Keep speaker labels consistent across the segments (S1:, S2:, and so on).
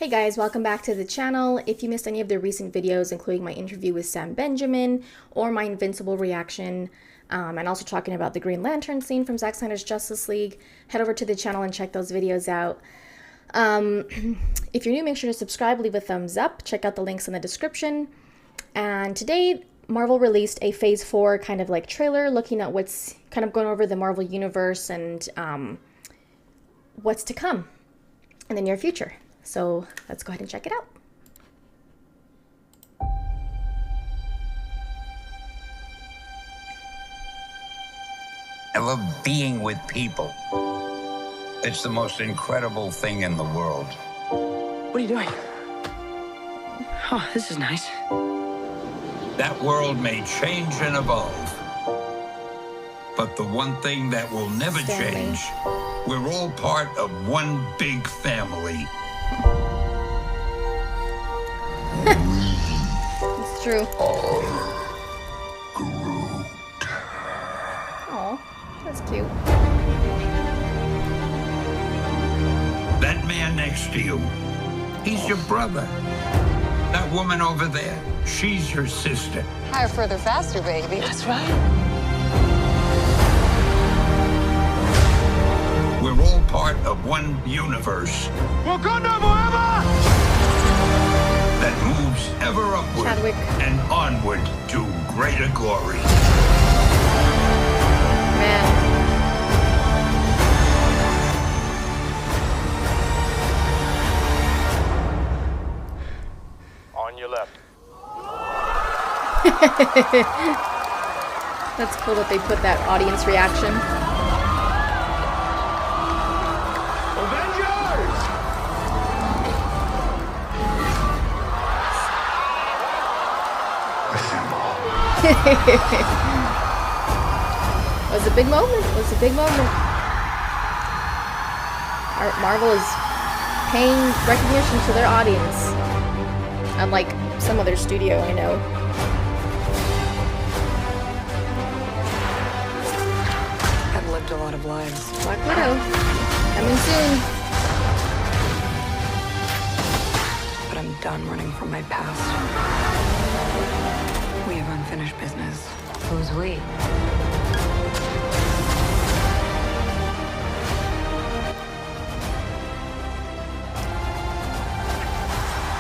S1: Hey guys, welcome back to the channel. If you missed any of the recent videos, including my interview with Sam Benjamin or my Invincible reaction, and also talking about the Green Lantern scene from Zack Snyder's Justice League, head over to the channel and check those videos out. If you're new, make sure to subscribe, leave a thumbs up, check out the links in the description. And today, Marvel released a Phase 4 kind of like trailer, looking at what's kind of going over the Marvel Universe and what's to come in the near future. So let's go ahead and check it out.
S2: I love being with people. It's the most incredible thing in the world.
S3: What are you doing? Oh, this is nice.
S2: That world may change and evolve, but the one thing that will never change, we're all part of one big family.
S1: It's true. Oh, that's cute.
S2: That man next to you, he's your brother. That woman over there, she's your sister.
S4: Higher, further, faster, baby.
S3: That's right.
S2: We're all part of one universe.
S5: Wakanda forever!
S2: That moves ever upward
S1: Chadwick.
S2: and onward to greater glory.
S1: Man.
S5: On your left.
S1: That's cool that they put that audience reaction.
S5: Avengers!
S1: It was a big moment. It was a big moment. Marvel is paying recognition to their audience. Unlike some other studio I know.
S4: I've lived a lot of lives.
S1: Black Widow. Coming soon.
S4: But I'm done running from my past. We have unfinished business. Who's we?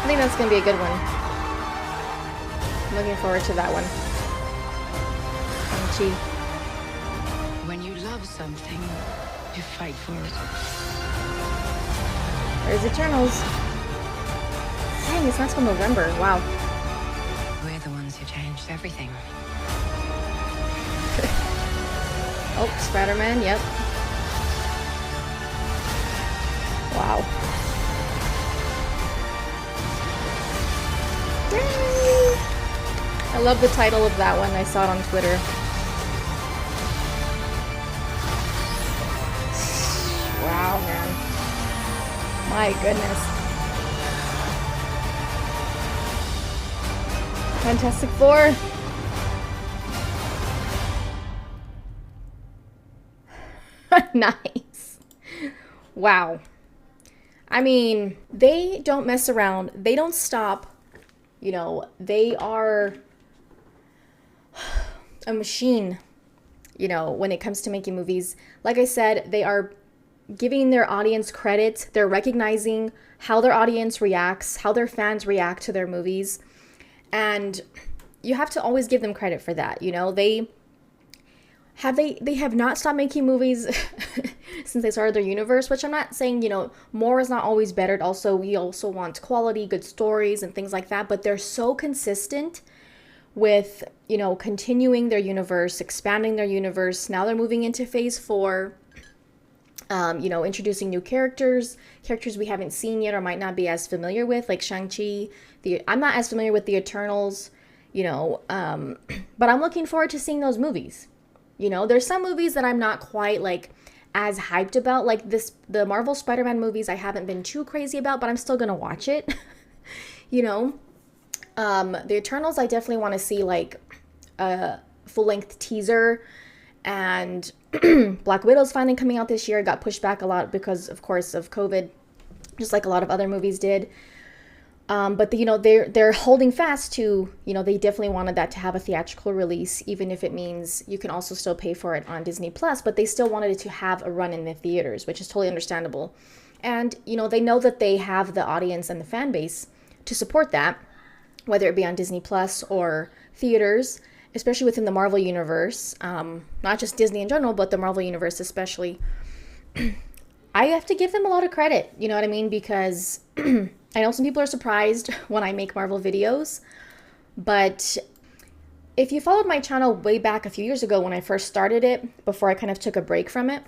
S1: I think that's going to be a good one. I'm looking forward to that one. Shang-Chi.
S4: When you love something, you fight for it.
S1: There's Eternals. Dang, it's not till November. Wow.
S4: We're the ones who changed everything.
S1: Oh, Spider-Man, yep. Wow. Yay! I love the title of that one. I saw it on Twitter. Wow, man. My goodness. Fantastic Four. Nice. Wow. I mean, they don't mess around. They don't stop. You know, they are a machine, you know, when it comes to making movies. Like I said, they are giving their audience credit. They're recognizing how their audience reacts, how their fans react to their movies. And you have to always give them credit for that. You know, they have not stopped making movies since they started their universe, which I'm not saying, you know, more is not always better. Also, we also want quality, good stories and things like that, but they're so consistent with, you know, continuing their universe, expanding their universe. Now they're moving into Phase 4, you know, introducing new characters we haven't seen yet or might not be as familiar with, like Shang-Chi. I'm not as familiar with the Eternals, you know, but I'm looking forward to seeing those movies. You know, there's some movies that I'm not quite like as hyped about, like the Marvel Spider-Man movies I haven't been too crazy about, but I'm still gonna watch it. You know, the Eternals I definitely want to see like a full-length teaser, and Black Widow's finally coming out this year. It got pushed back a lot because, of course, of COVID, just like a lot of other movies did. But they're holding fast to, they definitely wanted that to have a theatrical release, even if it means you can also still pay for it on Disney Plus. But they still wanted it to have a run in the theaters, which is totally understandable. And they know that they have the audience and the fan base to support that, whether it be on Disney Plus or theaters, especially within the Marvel universe, not just Disney in general, but the Marvel universe especially. I have to give them a lot of credit, you know what I mean? Because I know some people are surprised when I make Marvel videos, but if you followed my channel way back a few years ago when I first started it, before I kind of took a break from it,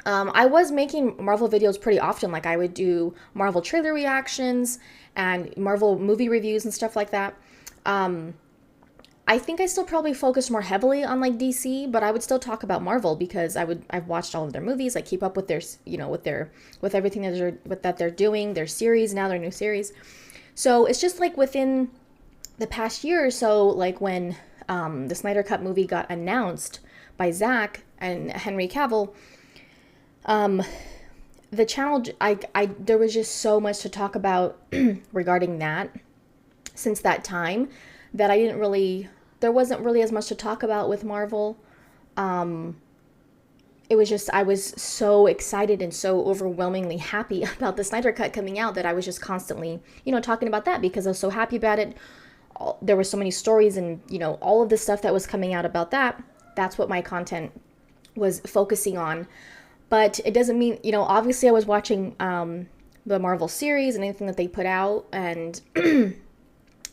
S1: I was making Marvel videos pretty often. Like I would do Marvel trailer reactions and Marvel movie reviews and stuff like that. I think I still probably focus more heavily on like DC, but I would still talk about Marvel because I've watched all of their movies. I keep up with their, with everything that they're doing, their series, now their new series. So it's just like within the past year or so, like when the Snyder Cut movie got announced by Zack and Henry Cavill, the channel, there was just so much to talk about regarding that since that time, that there wasn't really as much to talk about with Marvel. It was just, I was so excited and so overwhelmingly happy about the Snyder Cut coming out that I was just constantly, talking about that because I was so happy about it. There were so many stories and, all of the stuff that was coming out about that. That's what my content was focusing on. But it doesn't mean, obviously I was watching the Marvel series and anything that they put out and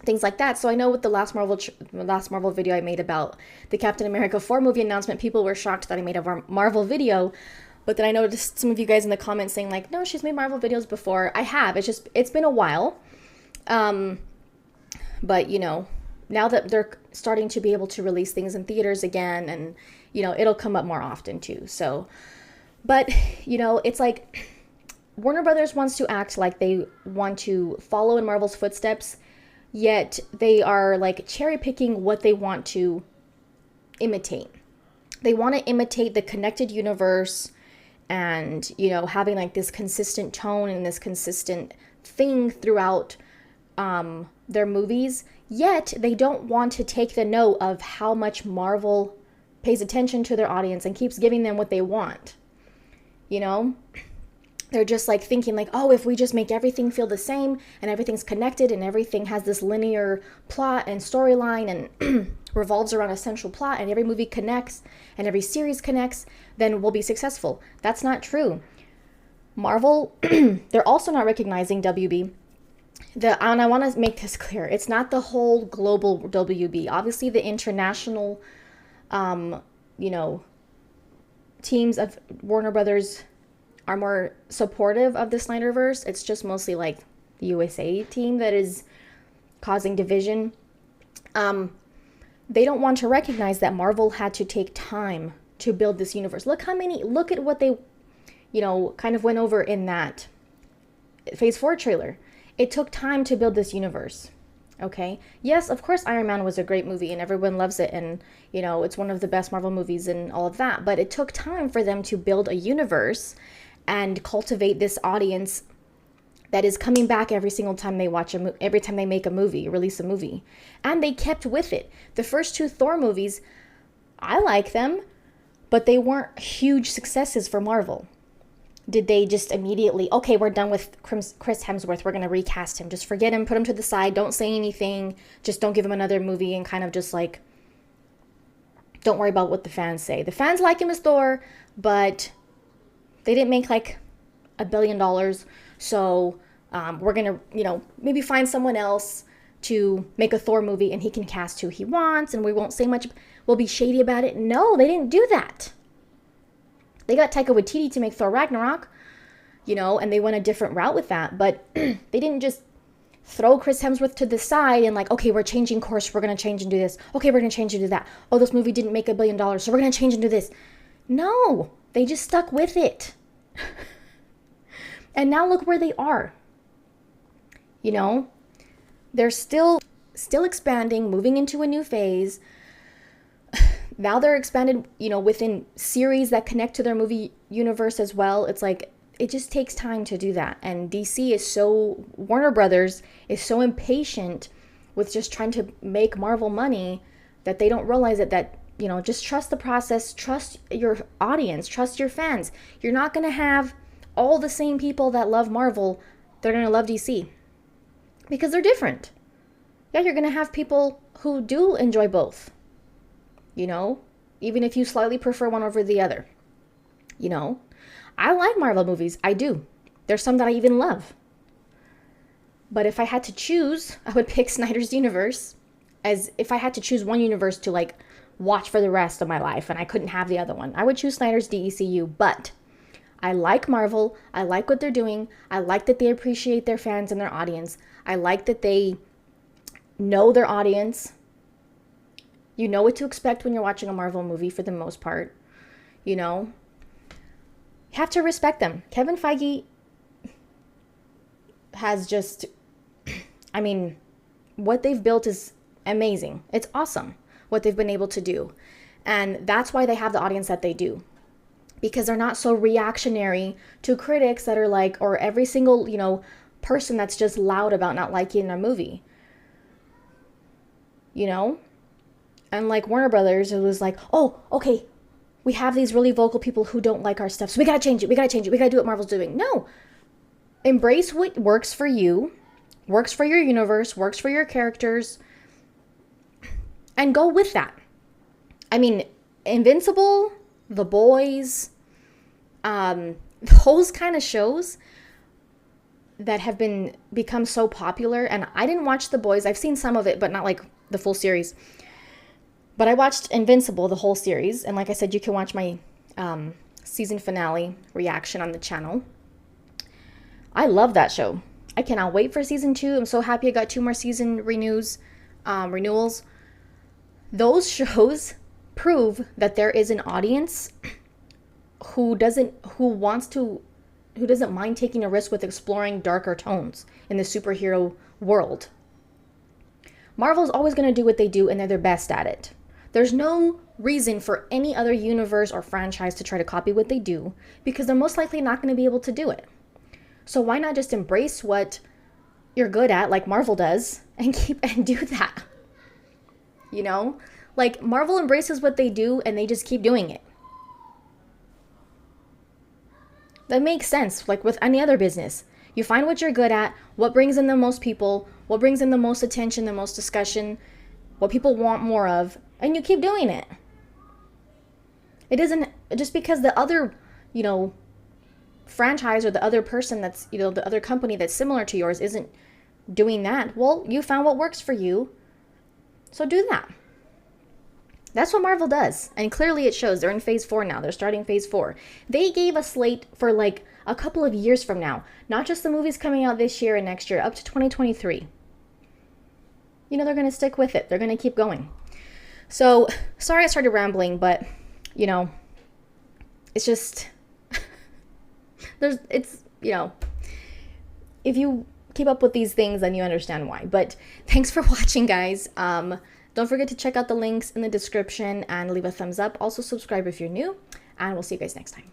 S1: things like that. So I know with the last Marvel video I made about the Captain America 4 movie announcement, people were shocked that I made a Marvel video. But then I noticed some of you guys in the comments saying like, no, she's made Marvel videos before. I have. It's been a while. But, now that they're starting to be able to release things in theaters again, and, it'll come up more often too. So, but, it's like Warner Brothers wants to act like they want to follow in Marvel's footsteps, yet they are like cherry picking what they want to imitate. They want to imitate the connected universe and, having like this consistent tone and this consistent thing throughout their movies, yet they don't want to take the note of how much Marvel pays attention to their audience and keeps giving them what they want. They're just like thinking like, oh, if we just make everything feel the same and everything's connected and everything has this linear plot and storyline and revolves around a central plot and every movie connects and every series connects, then we'll be successful. That's not true. Marvel, they're also not recognizing WB. And I want to make this clear. It's not the whole global WB. Obviously, the international, teams of Warner Brothers are more supportive of the Snyderverse. It's just mostly like the USA team that is causing division. They don't want to recognize that Marvel had to take time to build this universe. Look at what they, kind of went over in that Phase 4 trailer. It took time to build this universe. Okay. Yes, of course, Iron Man was a great movie and everyone loves it. And, it's one of the best Marvel movies and all of that. But it took time for them to build a universe and cultivate this audience that is coming back every single time they every time they make a movie, release a movie. And they kept with it. The first 2 Thor movies, I like them, but they weren't huge successes for Marvel. Did they just immediately, okay, we're done with Chris Hemsworth, we're going to recast him, just forget him, put him to the side, don't say anything, just don't give him another movie, and kind of just like, don't worry about what the fans say. The fans like him as Thor, but they didn't make like $1 billion, so we're going to, maybe find someone else to make a Thor movie, and he can cast who he wants, and we won't say much, we'll be shady about it. No, they didn't do that. They got Taika Waititi to make Thor Ragnarok, and they went a different route with that. But they didn't just throw Chris Hemsworth to the side and like, okay, we're changing course. We're going to change and do this. Okay, we're going to change and do that. Oh, this movie didn't make $1 billion, so we're going to change and do this. No, they just stuck with it. And now look where they are. They're still expanding, moving into a new phase. Now they're expanded, within series that connect to their movie universe as well. It's like it just takes time to do that. And Warner Brothers is so impatient with just trying to make Marvel money that they don't realize that just trust the process, trust your audience, trust your fans. You're not going to have all the same people that love Marvel, they're going to love DC. Because they're different. Yeah, you're going to have people who do enjoy both. Even if you slightly prefer one over the other. I like Marvel movies. I do. There's some that I even love. But if I had to choose, I would pick Snyder's Universe, as if I had to choose one universe to watch for the rest of my life and I couldn't have the other one. I would choose Snyder's DCEU, but I like Marvel. I like what they're doing. I like that they appreciate their fans and their audience. I like that they know their audience. You know what to expect when you're watching a Marvel movie for the most part. You have to respect them. Kevin Feige has just, what they've built is amazing. It's awesome what they've been able to do. And that's why they have the audience that they do. Because they're not so reactionary to critics that are or every single, person that's just loud about not liking a movie. And Warner Brothers, it was oh, okay, we have these really vocal people who don't like our stuff, so we gotta change it, we gotta do what Marvel's doing. No. Embrace what works for you, works for your universe, works for your characters, and go with that. Invincible, The Boys, those kind of shows that have become so popular. And I didn't watch The Boys. I've seen some of it, but not the full series. But I watched Invincible, the whole series. And like I said, you can watch my season finale reaction on the channel. I love that show. I cannot wait for season 2. I'm so happy I got 2 more season renewals. Those shows prove that there is an audience who doesn't mind taking a risk with exploring darker tones in the superhero world. Marvel's always going to do what they do, and they're their best at it. There's no reason for any other universe or franchise to try to copy what they do, because they're most likely not going to be able to do it. So why not just embrace what you're good at, like Marvel does, and do that? Marvel embraces what they do, and they just keep doing it. That makes sense, with any other business. You find what you're good at, what brings in the most people, what brings in the most attention, the most discussion, what people want more of, and you keep doing it. It isn't just because the other, franchise or the other person that's, the other company that's similar to yours isn't doing that. Well, you found what works for you, so do that. That's what Marvel does. And clearly it shows. They're in phase 4 now. They're starting phase 4. They gave a slate for a couple of years from now. Not just the movies coming out this year and next year, up to 2023. They're going to stick with it. They're going to keep going. So, sorry I started rambling, but, it's just, if you keep up with these things, then you understand why. But thanks for watching, guys. Don't forget to check out the links in the description and leave a thumbs up. Also subscribe if you're new, and we'll see you guys next time.